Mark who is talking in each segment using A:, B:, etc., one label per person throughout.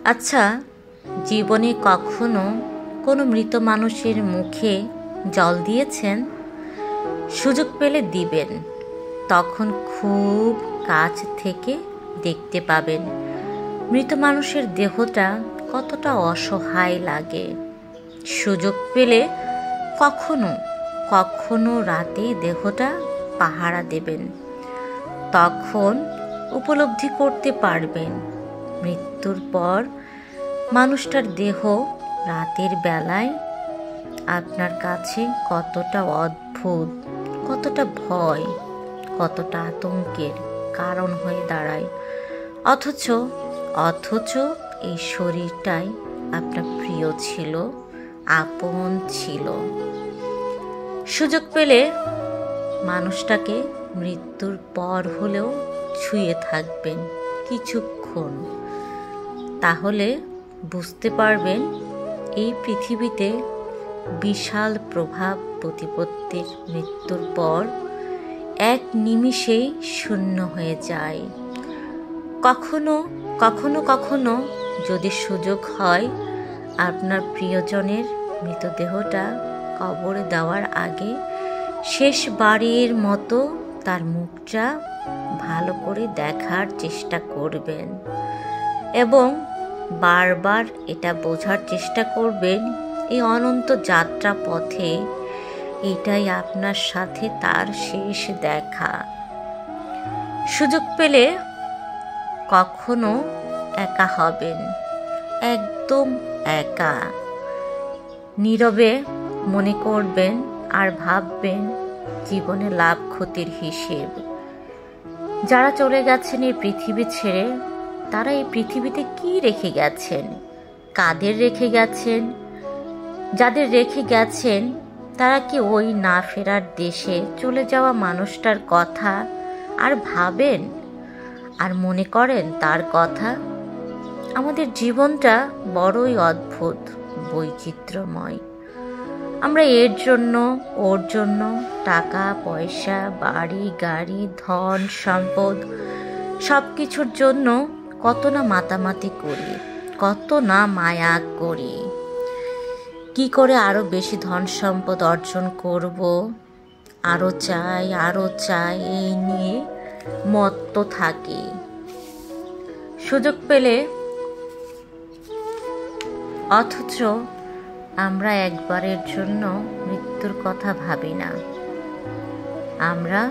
A: আচ্ছা, জীবনে কখনো কোনো মৃত মানুষের মুখে জল দিয়েছেন? সুযোগ পেলে দিবেন, তখন খুব কাছ থেকে দেখতে পাবেন মৃত মানুষের দেহটা কতটা অসহায় লাগে। সুযোগ পেলে কখনো কখনো রাতে দেহটা পাহারা দেবেন, তখন উপলব্ধি করতে পারবেন মৃত্যুর পর মানুষটার দেহ রাতের বেলায় আপনার কাছে কতটা অদ্ভুত, কতটা ভয়, কতটা আতঙ্কের কারণ হয়ে দাঁড়ায়। অথচ এই শরীরটাই আপনার প্রিয় ছিল, আপন ছিল। সুযোগ পেলে মানুষটাকে মৃত্যুর পর হলেও ছুঁয়ে থাকবেন কিছুক্ষণ, তাহলে বুঝতে পারবেন এই পৃথিবীতে বিশাল প্রভাব প্রতিপত্তির মৃত্যুর পর এক নিমিষেই শূন্য হয়ে যায়। কখনো যদি সুযোগ হয় আপনার প্রিয়জনের মৃতদেহটা কবরে দেওয়ার আগে শেষবারের মতো তার মুখটা ভালো করে দেখার চেষ্টা করবেন এবং বারবার এটা বোঝার চেষ্টা করবেন এই অনন্ত যাত্রা পথে এটাই আপনার সাথে তার শেষ দেখা। সুযোগ পেলে কখনো একা হবেন, একদম একা, নীরবে মনে করবেন আর ভাববেন জীবনে লাভ ক্ষতির হিসেব। যারা চলে গেছেন এই পৃথিবী ছেড়ে, তারা এই পৃথিবীতে কি রেখে গেছেন, কাদের রেখে গেছেন? যাদের রেখে গেছেন তারা কি ওই না ফেরার দেশে চলে যাওয়া মানুষটার কথা আর ভাবেন আর মনে করেন তার কথা? আমাদের জীবনটা বড়ই অদ্ভুত, বৈচিত্র্যময়। আমরা এর জন্য ওর জন্য টাকা পয়সা, বাড়ি গাড়ি, ধন সম্পদ সব কিছুর জন্য কত না মাতামাতি করি, কত না মায়া করি। কি করে আরো বেশি ধন সম্পদ অর্জন করব, আরো চাই, এই নিয়ে মত্ত থাকি। সুযোগ পেলে অথচ আমরা একবারের জন্য মৃত্যুর কথা ভাবি না। আমরা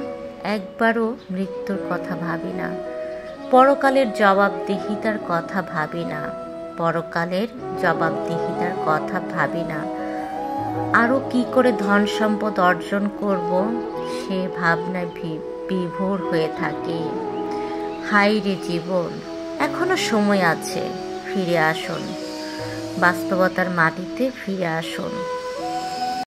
A: একবারও মৃত্যুর কথা ভাবি না, পরকালের জবাবদিহিতার কথা ভাবি না, আরও কি করে ধন সম্পদ অর্জন করব সে ভাবনায় বিভোর হয়ে থাকি। হাই রে জীবন, এখনো সময় আছে, ফিরে আসুন, বাস্তবতার মাটিতে ফিরে আসুন।